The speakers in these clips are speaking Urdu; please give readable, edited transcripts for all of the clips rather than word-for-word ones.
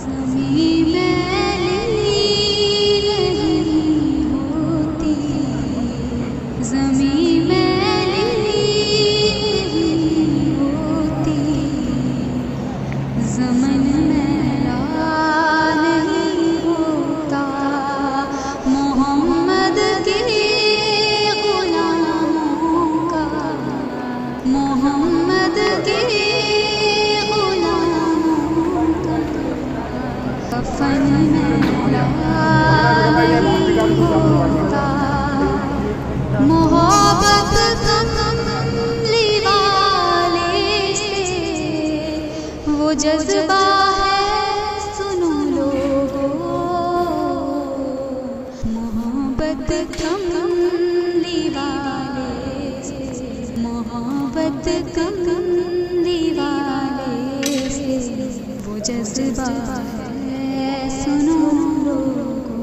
زمین میلی نہیں ہوتی، زمین میلی نہیں ہوتی، زمن میلا نہیں ہوتا، محمد کے غلاموں کا، محمد کے کفن میلا نہیں ہوتا، محبت کملی والے سے وہ جذبہ ہے سنو لوگو، محبت کملی والے سے، محبت کملی والے سے وہ جذبہ ہے سنو لوگو،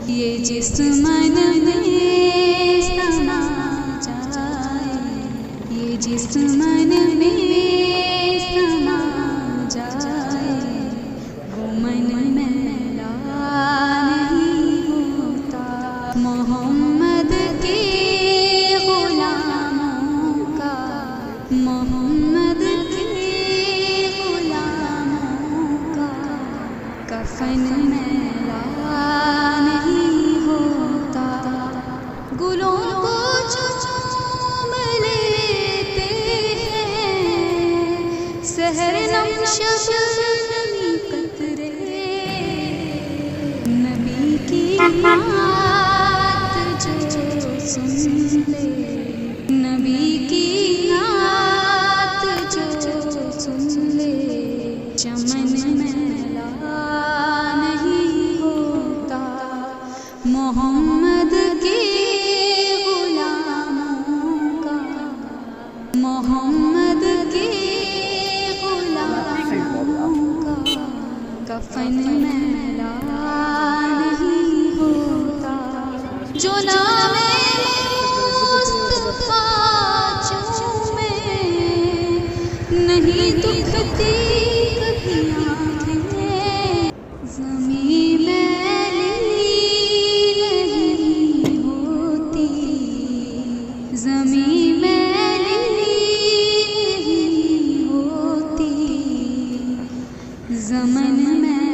یہ جسم من میں سما جائے، یہ جسم من میں سما جائے، وہ من میلا نہیں ہوتا، محمد کے غلاموں کا، محمد کے غلاموں کا کفن میلا نہیں ہوتا، گلوں کو چوم لیتے ہیں سحر نم شبنمی قطرے، نبی کی نعت جو سن لے، نبی کی نعت جو سن لے، چمن میلا نہیں ہوتا، محمد کے غلاموں کا، محمد کے غلاموں کا کفن میلا نہیں ہوتا، جو نام مصطفیٰ چومے نہیں دکھتی کبھی آنکھیں، زمین میلی نہیں ہوتی، زمین میلی نہیں ہوتی، زمن میں